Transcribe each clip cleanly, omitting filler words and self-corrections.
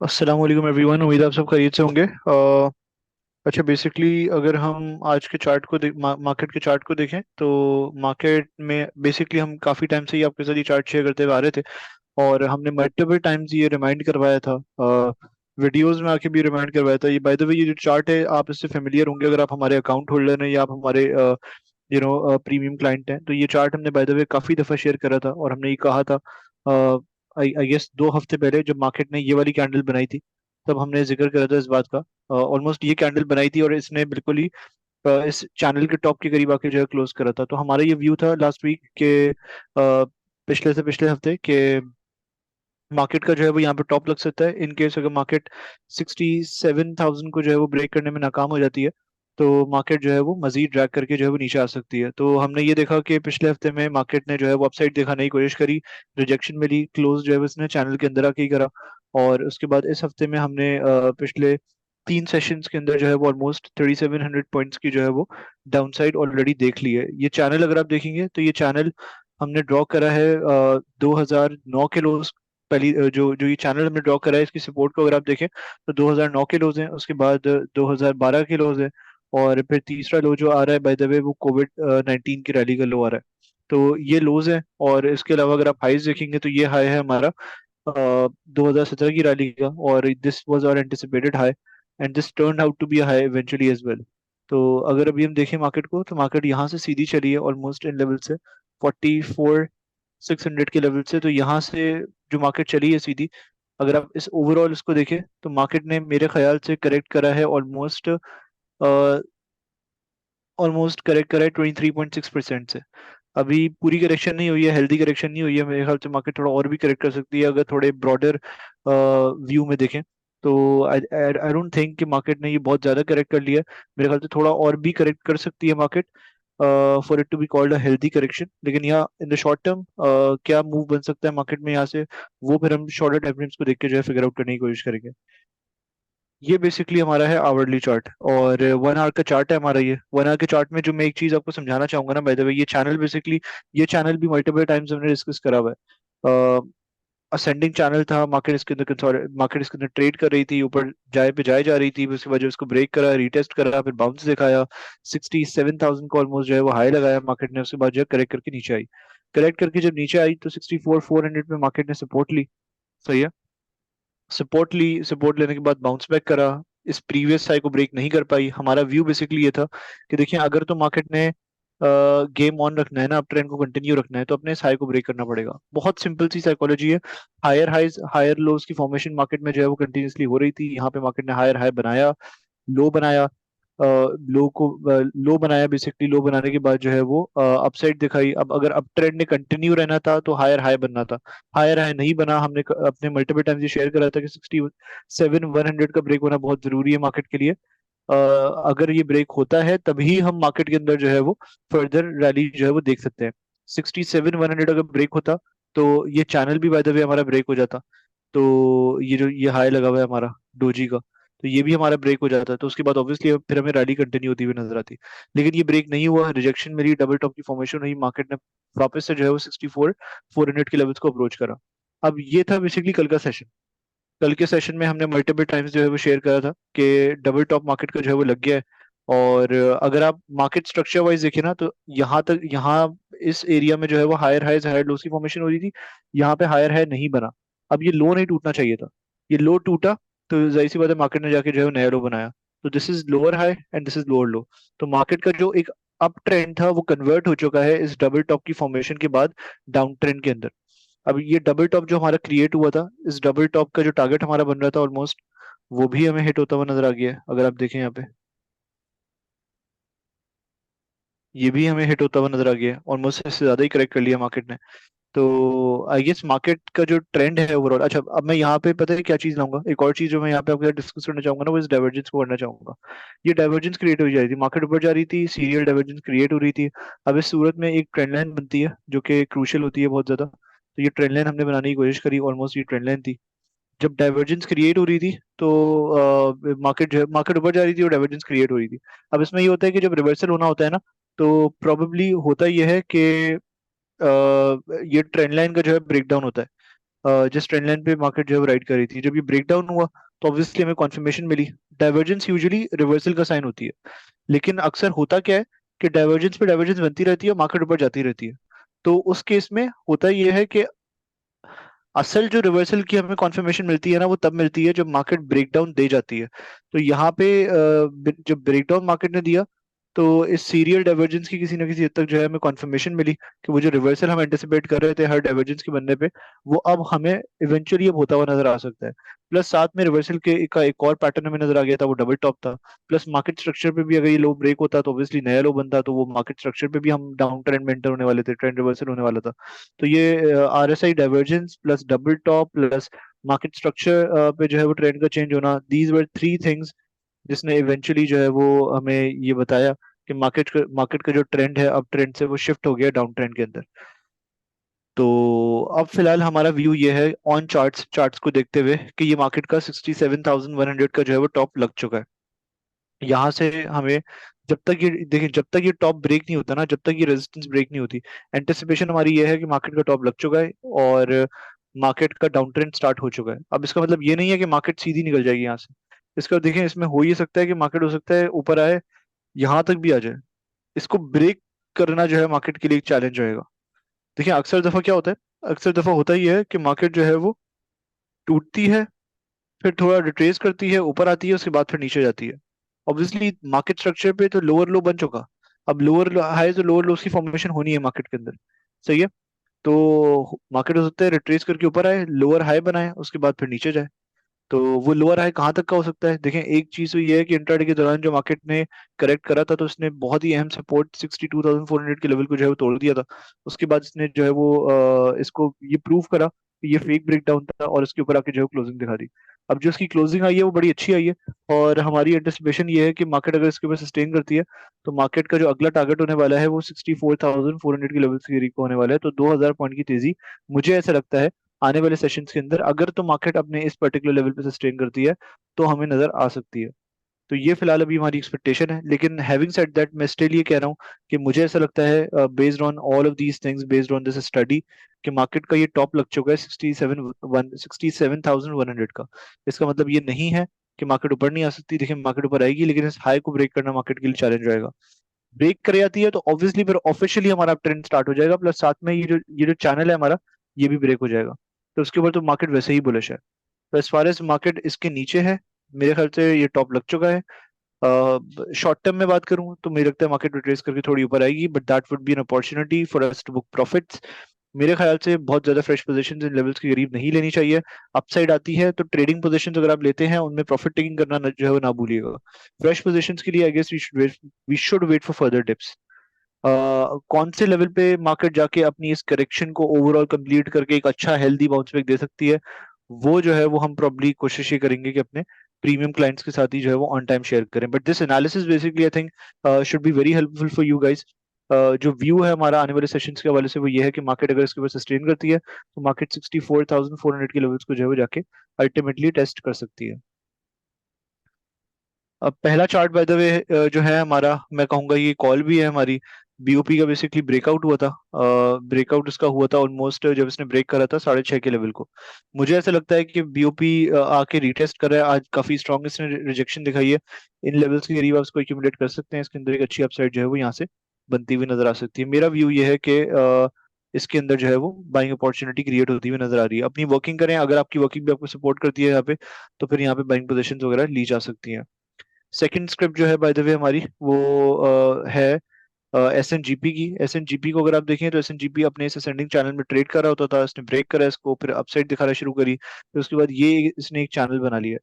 अस्सलाम वालेकुम एवरीवन। उम्मीद है आप सब खैरियत से होंगे। अच्छा, बेसिकली अगर हम आज के चार्ट को मार्केट के चार्ट को देखें तो मार्केट में बेसिकली हम काफ़ी टाइम से ही आपके साथ ये चार्ट शेयर करते हुए आ रहे थे और हमने मल्टीपल टाइम्स ये रिमाइंड करवाया था। वीडियोस में आके भी रिमाइंड करवाया था। ये बाय द वे, ये जो चार्ट है आप इससे फेमिलियर होंगे अगर आप हमारे अकाउंट होल्डर हैं या आप हमारे प्रीमियम क्लाइंट हैं। तो ये चार्ट हमने बाय द वे काफ़ी दफ़ा शेयर करा था और हमने ये कहा था आई आई गेस 2 हफ्ते पहले जब मार्केट ने ये वाली कैंडल बनाई थी, तब हमने जिक्र करा था इस बात का। ऑलमोस्ट ये कैंडल बनाई थी और इसने बिल्कुल ही इस चैनल के टॉप के करीब आके जो है क्लोज करा था। तो हमारा ये व्यू था लास्ट वीक के पिछले से पिछले हफ्ते के मार्केट का जो है वो यहाँ पे टॉप लग सकता है इन केस अगर मार्केट 67,000 को जो है वो ब्रेक करने में नाकाम हो जाती है। तो मार्केट जो है वो मजीद ड्रैग करके जो है वो नीचे आ सकती है। तो हमने ये देखा कि पिछले हफ्ते में मार्केट ने जो है वो अपसाइड दिखाने की कोशिश करी, रिजेक्शन मिली, क्लोज जो है वो इसने चैनल के अंदर आके ही करा। और उसके बाद इस हफ्ते में हमने पिछले 3 सेशंस के अंदर जो है वो ऑलमोस्ट 3700 पॉइंट्स की जो है वो डाउन साइड ऑलरेडी देख ली है। ये चैनल अगर आप देखेंगे तो ये चैनल हमने ड्रॉ करा है 2009 के लोज। पहली जो जो ये चैनल हमने ड्रॉ करा है इसकी सपोर्ट को अगर आप देखें तो 2009 के लोज हैं, उसके बाद 2012 के लोज हैं, और फिर तीसरा लो जो आ रहा है बाय द वे वो कोविड 19 की रैली का लो आ रहा है। तो ये लोज हैं। और इसके अलावा अगर आप हाईज देखेंगे तो ये हाई है हमारा 2017 की रैली का, और this was our anticipated high and this turn out to be high eventually as well. तो अगर अभी हम देखें मार्केट को तो मार्केट यहाँ से सीधी चली है ऑलमोस्ट इन लेवल से 44,600 के लेवल से। तो यहाँ से जो मार्केट चली है सीधी, अगर आप इस ओवरऑल इसको देखें तो मार्केट ने मेरे ख्याल से करेक्ट करा है ऑलमोस्ट करेक्ट करा है 23.6% से। अभी पूरी करेक्शन नहीं हुई है, हेल्दी करेक्शन नहीं हुई है। मेरे ख्याल से मार्केट थोड़ा और भी करेक्ट कर सकती है अगर थोड़े ब्रॉडर व्यू में देखें। तो आई आई डोंट थिंक कि मार्केट ने ये बहुत ज्यादा करेक्ट कर लिया है। मेरे ख्याल से थोड़ा और भी करेक्ट कर सकती है market for it to be called a healthy correction. लेकिन यहाँ इन द शॉर्ट टर्म क्या मूव बन सकता है मार्केट में यहाँ से, वो फिर हम शॉर्टर टाइम फ्रेम्स को देख के जो है फिगर आउट करने की कोशिश करेंगे। ये बेसिकली हमारा है आवरली चार्ट, और 1 आवर का चार्ट है हमारा। ये 1 आवर के चार्ट में जो मैं एक चीज आपको समझाना चाहूंगा ना, बाय द वे, ये चैनल बेसिकली, ये चैनल भी मल्टीपल टाइम्स हमने डिस्कस करा हुआ है। असेंडिंग चैनल था, मार्केट इसके अंदर ट्रेड कर रही थी, ऊपर जाए पे जाए जा रही थी, उसके बाद जब उसको ब्रेक करा, रीटेस्ट करा, फिर बाउंस दिखाया, 67,000 को ऑलमोस्ट जो है वो हाई लगाया मार्केट ने। उसके बाद जो है करेक्ट करके नीचे आई। करेक्ट करके जब नीचे आई तो 64,400 में मार्केट ने सपोर्ट ली। सही है। सपोर्ट लेने के बाद बाउंस बैक करा, इस प्रीवियस हाई को ब्रेक नहीं कर पाई। हमारा व्यू बेसिकली ये था कि देखिए, अगर तो मार्केट ने गेम ऑन रखना है ना, अप ट्रेंड को कंटिन्यू रखना है, तो अपने इस हाई को ब्रेक करना पड़ेगा। बहुत सिंपल सी साइकोलॉजी है। हायर हाइज हायर लोज की फॉर्मेशन मार्केट में जो है वो कंटिन्यूसली हो रही थी। यहाँ पे मार्केट ने हायर हाई बनाया, लो बनाया, लो बनाया, बेसिकली लो बनाने के बाद जो है वो अपसाइड दिखाई। अब अगर अप ट्रेंड ने कंटिन्यू रहना था तो हायर हाई बनना था। हायर हाई नहीं बना। हमने अपने मल्टीपल टाइम्स ये शेयर करा था कि 67,100 का ब्रेक होना बहुत जरूरी है मार्केट के लिए। अगर ये ब्रेक होता है तभी हम मार्केट के अंदर जो है वो फर्दर रैली जो है वो देख सकते हैं। 67,100 अगर ब्रेक होता तो ये चैनल भी बाय द वे हमारा ब्रेक हो जाता। तो ये जो ये हाई लगा हुआ है हमारा डोजी का, तो ये भी हमारा ब्रेक हो जाता है। तो उसके बाद ऑब्वियसली फिर हमें रैली कंटिन्यू होती हुई नजर आती। लेकिन ये ब्रेक नहीं हुआ, रिजेक्शन मिली, डबल टॉप की फॉर्मेशन हुई, मार्केट ने वापस से जो है वो 64,400 के लेवल्स को अप्रोच करा। अब ये था बेसिकली कल का सेशन। कल के सेशन में हमने मल्टीपल टाइम्स जो है वो शेयर करा था कि डबल टॉप मार्केट का जो है वो लग गया है। और अगर आप मार्केट स्ट्रक्चर वाइज देखें ना तो यहाँ इस एरिया में जो है वो हायर हाइज हायर लोस की फॉर्मेशन हो रही थी। यहाँ पे हायर हाई नहीं बना। अब ये लो नहीं टूटना चाहिए था, ये लो टूटा, तो जाहिर सी बात है मार्केट ने जाके जो है वो नया लो बनाया। तो this is lower high and this is lower लो। तो मार्केट का जो एक अप ट्रेंड था वो कन्वर्ट हो चुका है इस डबल टॉप की फॉर्मेशन के बाद डाउन ट्रेंड के अंदर। अब ये डबल टॉप जो हमारा क्रिएट हुआ था, इस डबल टॉप का जो टारगेट हमारा बन रहा था ऑलमोस्ट, वो भी हमें हिट होता हुआ नजर आ गया है। अगर आप देखें यहाँ पे, ये भी हमें हिट होता हुआ नजर आ गया है। ऑलमोस्ट इससे ज्यादा ही करेक्ट कर लिया मार्केट ने। तो आई गेस मार्केट का जो ट्रेंड है ओवरऑल, अच्छा अब मैं यहाँ पे पता है क्या चीज लाऊंगा, एक और चीज जो मैं यहाँ पे आपके साथ डिस्कस करना चाहूंगा ना, वो इस डाइवर्जेंस को करना चाहूंगा। ये डाइवर्जेंस क्रिएट हो जा रही थी, मार्केट ऊपर जा रही थी, सीरियल डाइवर्जेंस क्रिएट हो रही थी। अब इस सूरत में एक ट्रेंड लाइन बनती है जो कि क्रूशियल होती है बहुत ज्यादा। तो ये ट्रेंड लाइन हमने बनाने की कोशिश करी, ऑलमोस्ट ये ट्रेंड लाइन थी। जब डाइवर्जेंस क्रिएट हो रही थी तो मार्केट ऊपर जा रही थी और डाइवर्जेंस क्रिएट हो रही थी। अब इसमें ये होता है कि जब रिवर्सल होना होता है ना, तो प्रोबेबली होता ये है कि ये ट्रेंड लाइन का जो है ब्रेकडाउन होता है। जिस ट्रेंड लाइन पे मार्केट जो है वो राइड कर रही थी, जब ये ब्रेक डाउन हुआ तो ऑब्वियसली हमें कॉन्फर्मेशन मिली। डाइवर्जेंस यूजुअली रिवर्सल का साइन होती है, लेकिन अक्सर होता क्या है कि डाइवर्जेंस पे डाइवर्जेंस बनती रहती है, मार्केट ऊपर जाती रहती है। तो उस केस में होता ये है कि असल जो रिवर्सल की हमें कॉन्फर्मेशन मिलती है ना, वो तब मिलती है जब मार्केट ब्रेकडाउन दे जाती है। तो यहाँ पे जब ब्रेकडाउन मार्केट ने दिया, तो इस सीरियल डाइवर्जेंस की किसी ना किसी हद तक जो है हमें कॉन्फर्मेशन मिली कि वो जो रिवर्सल हम एंटिसिपेट कर रहे थे हर डाइवर्जेंस के बनने पे, वो अब हमें इवेंचुअली अब होता हुआ नजर आ सकता है। प्लस साथ में रिवर्सल के का एक और पैटर्न हमें नजर आ गया था, वो डबल टॉप था। प्लस मार्केट स्ट्रक्चर पे भी अगर ये लो ब्रेक होता तो ऑब्वियसली नया लो बनता, तो वो मार्केट स्ट्रक्चर पे भी हम डाउन ट्रेंड में एंटर होने वाले थे, ट्रेंड रिवर्सल होने वाला था। तो ये RSI divergence plus double top plus market structure पे जो है वो ट्रेंड का चेंज होना, दीज वर थ्री थिंग्स जिसने इवेंचुअली जो है वो हमें ये बताया कि मार्केट का जो ट्रेंड है अब ट्रेंड से वो शिफ्ट हो गया डाउन ट्रेंड के अंदर। तो अब फिलहाल हमारा व्यू ये है ऑन चार्ट्स को देखते हुए कि ये मार्केट का 67,100 का जो है वो टॉप लग चुका है। यहाँ से हमें, जब तक ये देखिए, जब तक ये टॉप ब्रेक नहीं होता ना, जब तक ये रेजिस्टेंस ब्रेक नहीं होती, एंटिसिपेशन हमारी ये है कि मार्केट का टॉप लग चुका है और मार्केट का डाउन ट्रेंड स्टार्ट हो चुका है। अब इसका मतलब ये नहीं है कि मार्केट सीधी निकल जाएगी यहाँ से। इसका देखें, इसमें हो ये सकता है कि मार्केट हो सकता है ऊपर आए, यहाँ तक भी आ जाए। इसको ब्रेक करना जो है मार्केट के लिए एक चैलेंज रहेगा। देखिए अक्सर दफा क्या होता है, अक्सर दफा होता ही है कि मार्केट जो है वो टूटती है, फिर थोड़ा रिट्रेस करती है, ऊपर आती है, उसके बाद फिर नीचे जाती है। ऑब्वियसली मार्केट स्ट्रक्चर पे तो लोअर लो बन चुका। अब लोअर हाई तो लोअर लोस की फॉर्मेशन होनी है मार्केट के अंदर, सही है। तो मार्केट हो सकता है रिट्रेस करके ऊपर आए, लोअर हाई बनाए, उसके बाद फिर नीचे जाए। तो वो लोअर हाई कहाँ तक का हो सकता है? देखें, एक चीज तो ये है कि इंट्राडे के दौरान जो मार्केट ने करेक्ट करा था, तो उसने बहुत ही अहम सपोर्ट 62,400 के लेवल को जो है वो तोड़ दिया था। उसके बाद इसने जो है वो इसको ये प्रूव करा कि ये फेक ब्रेकडाउन था, और इसके ऊपर आके जो है क्लोजिंग दिखा दी। अब जो इसकी क्लोजिंग आई है वो बड़ी अच्छी आई है, और हमारी एंटिसिपेशन ये है कि मार्केट अगर इसके ऊपर सस्टेन करती है, तो मार्केट का जो अगला टारगेट होने वाला है वो 64,400 के लेवल के करीब का होने वाला है। तो 2,000 पॉइंट की तेजी मुझे ऐसा लगता है आने वाले सेशंस के अंदर, अगर तो मार्केट अपने इस पर्टिकुलर लेवल पे सस्टेन करती है, तो हमें नजर आ सकती है। तो ये फिलहाल अभी हमारी एक्सपेक्टेशन है, लेकिन हैविंग सेड दैट मैं स्टिल ये कह रहा हूँ कि मुझे ऐसा लगता है based on all of these things, based on this study, कि मार्केट का ये टॉप लग चुका है 67,100 का। इसका मतलब ये नहीं है कि मार्केट ऊपर नहीं आ सकती। देखिए मार्केट ऊपर आएगी, लेकिन इस हाई को ब्रेक करना मार्केट के लिए चैलेंज रहेगा। ब्रेक कर जाती है तो ऑब्वियसली फिर ऑफिशियली हमारा ट्रेंड स्टार्ट हो जाएगा, प्लस साथ में ये जो चैनल है हमारा, ये भी ब्रेक हो जाएगा। तो उसके ऊपर तो मार्केट वैसे ही बुलिश है। तो एज फार एज मार्केट इसके नीचे है, मेरे ख्याल से ये टॉप लग चुका है। शॉर्ट टर्म में बात करूं तो मुझे लगता है मार्केट रिट्रेस करके थोड़ी ऊपर आएगी, but that would be an opportunity for us to book profits. मेरे ख्याल से बहुत ज्यादा फ्रेश पोजीशंस इन लेवल्स के करीब नहीं लेनी चाहिए। अपसाइड आती है तो ट्रेडिंग पोजीशंस अगर आप लेते हैं उनमें प्रॉफिट टेकिंग करना जो है वो ना भूलिएगा। फ्रेश पोजीशंस के लिए I guess we should wait for further dips. कौन से लेवल पे मार्केट जाके अपनी इस करेक्शन को ओवरऑल कंप्लीट करके एक अच्छा हेल्दी बाउंस बैक दे सकती है, वो जो है वो हम प्रॉब्ली कोशिश ये करेंगे कि अपने प्रीमियम क्लाइंट्स के साथ ही जो है वो ऑन टाइम शेयर करें। But this analysis basically I think should be very helpful for you guys. जो व्यू है हमारा आने वाले सेशंस के हवाले से वो ये है कि मार्केट अगर इसके ऊपर सस्टेन करती है, तो मार्केट 64,400 के लेवल्स को जो है वो जाके अल्टीमेटली टेस्ट कर सकती है। अब पहला चार्ट बाय द वे जो है हमारा, मैं कहूंगा ये कॉल भी है हमारी। बीओपी का बेसिकली ब्रेकआउट हुआ था। ब्रेकआउट इसका हुआ था ऑलमोस्ट जब इसने ब्रेक करा था 6.5 के लेवल को। मुझे ऐसा लगता है कि बीओपी आके रीटेस्ट कर रहा है आज, काफी स्ट्रॉन्ग इसने रिजेक्शन दिखाई है। इन लेवल्स के करीब आप इसको एक्यूमुलेट कर सकते हैं, इसके अंदर एक अच्छी अपसाइड जो है वो यहाँ से बनती हुई नजर आ सकती है। मेरा व्यू ये है कि इसके अंदर जो है वो बाइंग अपॉर्चुनिटी क्रिएट होती हुई नजर आ रही है। अपनी वर्किंग करें, अगर आपकी वर्किंग भी आपको सपोर्ट करती है यहाँ पे, तो फिर यहाँ पे बाइंग पोजीशंस वगैरह ली जा सकती हैं। सेकंड स्क्रिप्ट जो है बाय द वे हमारी वो है एस एन जीपी की। एस एन जीपी को अगर आप देखें तो एस एन जीपी अपने इस असेंडिंग चैनल में ट्रेड कर रहा होता था, इसने ब्रेक करा इसको, फिर अपसाइड दिखाना शुरू करी, फिर उसके बाद ये इसने एक चैनल बना लिया।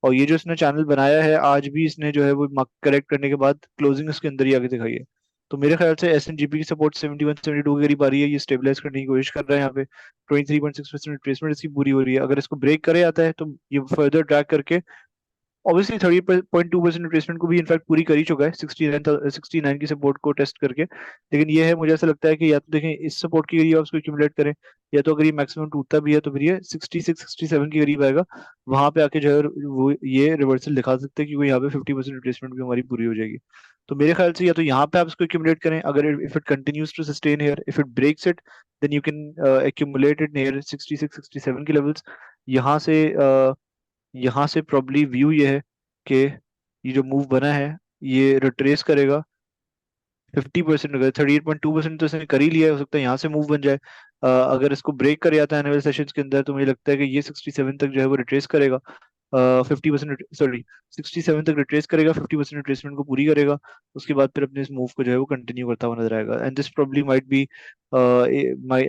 और ये जो इसने चैनल बनाया है आज भी इसने जो है वो करेक्ट करने के बाद क्लोजिंग इसके अंदर ही आगे दिखाई है। तो मेरे ख्याल से एस एन जीपी की सपोर्ट 71-72 के करीब आ रही है, ये स्टेबलाइज करने की कोशिश कर रहा है। यहाँ पे 23.6% रिट्रेसमेंट इसकी पूरी हो रही है। अगर इसको ब्रेक करे आता है तो ये फर्दर ड्रैग करके ऑब्वियसली 30.2% रिट्रेसमेंट को भी इनफैक्ट पूरी कर ही चुका है 69 की सपोर्ट को टेस्ट करके। लेकिन ये है, मुझे ऐसा लगता है कि या तो देखें इस सपोर्ट के करीब आप उसको एक्यूमुलेट करें, या तो अगर ये मैक्सिमम टूटता भी है तो फिर ये 66-67 के करीब आएगा। वहां पे आके जो है वो ये रिवर्सल दिखा सकते हैं, क्योंकि यहाँ पे 50% रिट्रेसमेंट भी हमारी पूरी हो जाएगी। तो मेरे ख्याल से या तो यहाँ पे आप इसको एक्यूमुलेट करें, अगर if it continues to sustain here, if it breaks it, then you can accumulate it near 66-67 के लेवल्स। यहाँ से यहाँ से प्रॉब्ली व्यू ये है कि ये जो मूव बना है ये रिट्रेस करेगा 50%, अगर 38.2% तो इसने कर ही लिया है, हो सकता है यहाँ से मूव बन जाए। अगर इसको ब्रेक कर जाता है एनुअल सेशंस के अंदर, तो मुझे लगता है कि ये 67 तक जो है वो रिट्रेस करेगा, 50%, सॉरी 67 तक रिट्रेस करेगा, 50% रिट्रेसमेंट को पूरी करेगा। उसके बाद फिर अपने इस मूव को जो है वो कंटिन्यू करता हुआ नजर आएगा, and this probably might be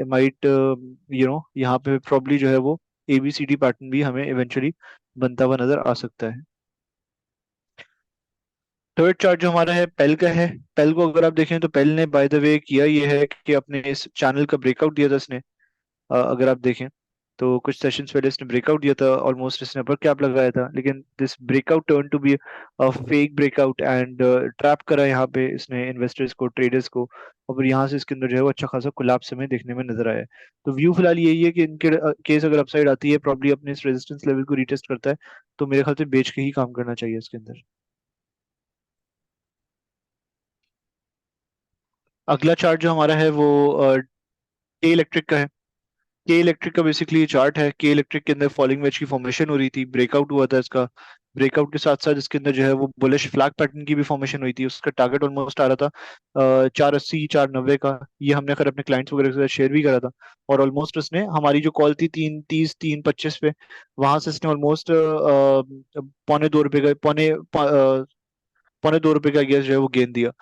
might यहाँ पे प्रॉब्ली जो है वो ABCD पैटर्न भी हमें इवेंचुअली बनता हुआ नजर आ सकता है। थर्ड चार्ट जो हमारा है पेल का है। पेल को अगर आप देखें तो पेल ने बाय द वे किया ये है कि अपने इस चैनल का ब्रेकआउट दिया था इसने। अगर आप देखें तो कुछ सेशंस पहले इसने ब्रेकआउट दिया था, ऑलमोस्ट इसने अपर कैप लगाया था, लेकिन this breakout turn to be a fake breakout, and trap करा यहाँ पे इसने इन्वेस्टर्स को, ट्रेडर्स को। और फिर यहाँ से इसके अंदर जो है वो अच्छा खासा कोलैप्स हमें देखने में नजर आया है। तो व्यू फिलहाल यही है कि इनके केस अगर अपसाइड आती है, प्रॉब्ली अपने इस रेजिस्टेंस लेवल को रीटेस्ट करता है, तो मेरे ख्याल से बेच के ही काम करना चाहिए इसके अंदर। अगला चार्ट जो हमारा है वो के इलेक्ट्रिक का है। के इलेक्ट्रिक का बेसिकली चार्ट है। के इलेक्ट्रिक के अंदर फॉलिंग वेज की फॉर्मेशन हो रही थी, ब्रेकआउट हुआ था इसका। ब्रेकआउट के साथ साथ इसके अंदर जो है वो बुलिश फ्लैग पैटर्न की भी फॉर्मेशन हुई थी। उसका टारगेट ऑलमोस्ट आ रहा था 480 490 का। ये हमने खैर अपने क्लाइंट्स वगैरह के साथ शेयर भी करा था। और ऑलमोस्ट उसने हमारी जो कॉल थी 3:30 3:25 पे, वहां से इसने ऑलमोस्ट पौने 2 रुपए का पौने 2 रुपए का गैस जो है वो गेन दिया।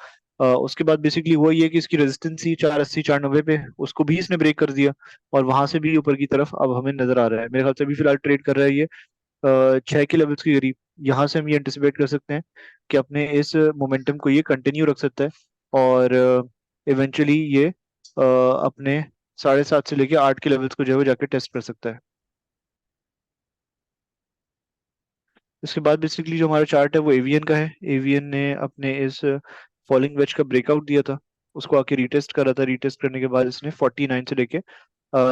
उसके बाद बेसिकली वो ये कि इसकी रेजिस्टेंस थी 480 490 पे, उसको भी इसने ब्रेक कर दिया। और वहां से भी ऊपर की तरफ अब हमें नजर आ रहा है। मेरे ख्याल से अभी फिलहाल ट्रेड कर रहा है ये 6 के लेवल्स के करीब। यहाँ से हम ये एंटिसिपेट कर सकते हैं कि अपने इस मोमेंटम को ये कंटिन्यू रख सकता है, और इवेंचुअली ये अपने 7.5 से लेके 8 के लेवल्स को जो है वो जाके टेस्ट कर सकता है। इसके बाद बेसिकली जो हमारा चार्ट है वो एवीएन का है। एवीएन ने अपने इस फॉलिंग वेज का ब्रेकआउट दिया था, उसको आके रीटेस्ट करा था। रीटेस्ट करने के बाद इसने 49 से लेके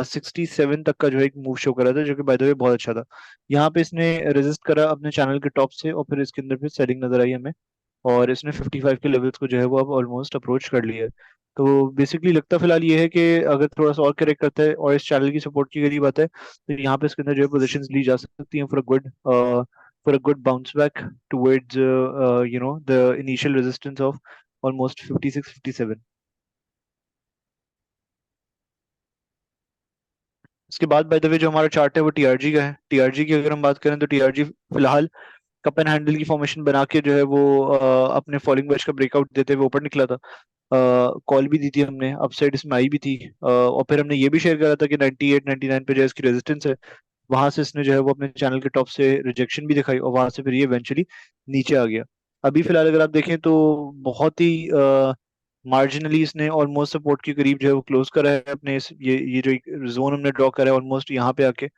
67 तक का जो है एक मूव शो करा था, जो कि बाय द वे बहुत अच्छा था। यहाँ पे इसने रेजिस्ट करा अपने चैनल के टॉप से, और फिर इसके अंदर फिर सेलिंग नजर आई हमें। और इसने 55 के लेवल्स को जो है वो अब ऑलमोस्ट अप्रोच कर लिया है। तो बेसिकली लगता फिलहाल ये है कि अगर थोड़ा सा और करेक्ट करता है और इस चैनल की सपोर्ट की करीब आता है, तो यहाँ पे इसके अंदर जो है पोजीशंस ली जा सकती हैं for a good bounce back towards the initial resistance of almost 56 57। इसके बाद बाय द वे जो हमारा चार्ट है वो टीआरजी का है। टीआरजी की अगर हम बात करें तो टीआरजी फिलहाल कप एंड हैंडल की फॉर्मेशन बना के जो है वो अपने फॉलिंग वेज का ब्रेकआउट देते हुए ऊपर निकला था। कॉल भी दी थी हमने, अपसाइड इसमें आई भी थी। और फिर हमने ये भी शेयर करा था कि 98 99 पे जो है इसकी रेजिस्टेंस है। वहां से इसने जो है वो अपने चैनल के टॉप से रिजेक्शन भी दिखाई, और वहां से फिर ये इवेंचुअली नीचे आ गया। अभी फिलहाल अगर आप देखें तो बहुत ही मार्जिनली इसने ऑलमोस्ट सपोर्ट के करीब जो है वो क्लोज करा है अपने ये जो जोन हमने ड्रॉ करा है ऑलमोस्ट यहाँ पे आके।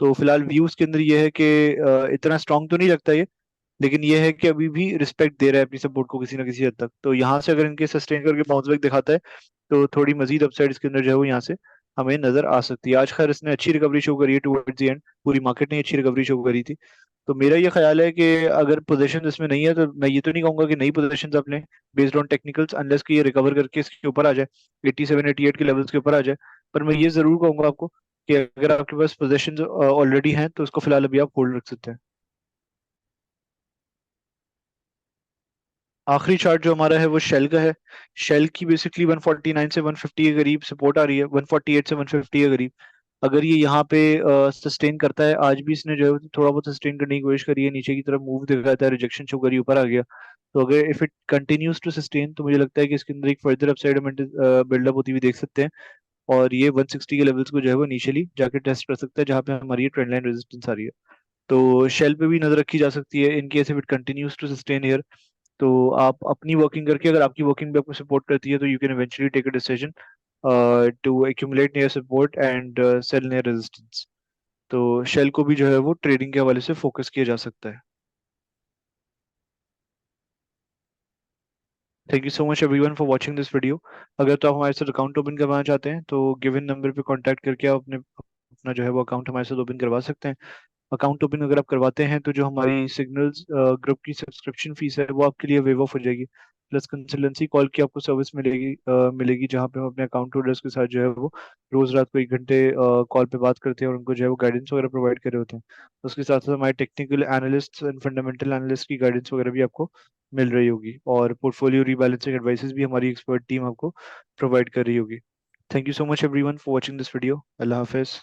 तो फिलहाल व्यूज के अंदर ये है कि इतना स्ट्रांग तो नहीं लगता ये, लेकिन ये है कि अभी भी रिस्पेक्ट दे रहा है अपनी सपोर्ट को किसी ना किसी हद तक। तो यहाँ से अगर इनके सस्टेन करके बाउंस बैक दिखाता है, तो थोड़ी मजीद अपसाइड इसके अंदर जो है वो यहाँ से हमें नजर आ सकती है। आज खैर इसने अच्छी रिकवरी शो करी है टुवर्ड्स द एंड, पूरी मार्केट ने अच्छी रिकवरी शो करी थी। तो मेरा ये ख्याल है कि अगर पोजीशन इसमें नहीं है, तो मैं ये तो नहीं कहूंगा कि नई पोजीशन अपने बेस्ड ऑन टेक्निकल्स, अनलेस कि ये रिकवर करके इसके ऊपर आ जाए, 87 88 के लेवल्स के ऊपर आ जाए। पर मैं ये जरूर कहूंगा आपको कि अगर आपके पास पोजीशन ऑलरेडी हैं तो उसको फिलहाल अभी आप होल्ड रख सकते हैं। आखिरी चार्ट जो हमारा है वो शेल का है। शेल की बेसिकली 149 से 150 के करीब सपोर्ट आ रही है, 148 से 150 के करीब। अगर ये यहाँ पे सस्टेन करता है, आज भी इसने जो है थोड़ा बहुत सस्टेन करने की कोशिश करी है, नीचे की तरफ मूव दिखाता है, रिजेक्शन शो करी, ऊपर आ गया। तो अगर if it continues to sustain, तो मुझे लगता है कि इसके अंदर एक फर्दर अपसाइड बिल्डअप होती हुई देख सकते हैं। और ये 160 के लेवल्स को जो है वो इनिशियली जाके टेस्ट कर सकता है, जहाँ पे हमारी ट्रेंड लाइन रेजिस्टेंस आ रही है। तो शेल पे भी नजर रखी जा सकती है in case if it continues to sustain here. तो आप अपनी वर्किंग करके, अगर आपकी वर्किंग भी आपको सपोर्ट करती है, तो you can eventually take a decision to accumulate near support and sell near resistance. तो शेल को भी जो है वो ट्रेडिंग के हवाले से फोकस किया जा सकता है। Thank you so much everyone for watching this video. अगर तो आप हमारे साथ अकाउंट ओपन करवाना चाहते हैं तो गिवन नंबर पे कांटेक्ट करके आप अपने अपना जो है वो अकाउंट हमारे साथ ओपन करवा सकते हैं। अकाउंट ओपन अगर आप करवाते हैं तो जो हमारी सिग्नल्स ग्रुप की सब्सक्रिप्शन फीस है वो आपके लिए वेव ऑफ हो जाएगी। प्लस कंसल्टेंसी कॉल की आपको सर्विस मिलेगी जहाँ पे हम अपने अकाउंट होल्डर्स के साथ जो है वो रोज रात को 1 घंटे कॉल पे बात करते हैं और उनको जो है वो गाइडेंस वगैरह प्रोवाइड कर रहे होते हैं। उसके साथ साथ हमारे technical analyst and fundamental analyst की गाइडेंस वगैरह भी आपको मिल रही होगी और पोर्टफोलियो रीबैलेंसिंग एडवाइसेस भी हमारी एक्सपर्ट टीम आपको प्रोवाइड कर रही होगी। Thank you so much everyone for watching this video. Allah Hafiz.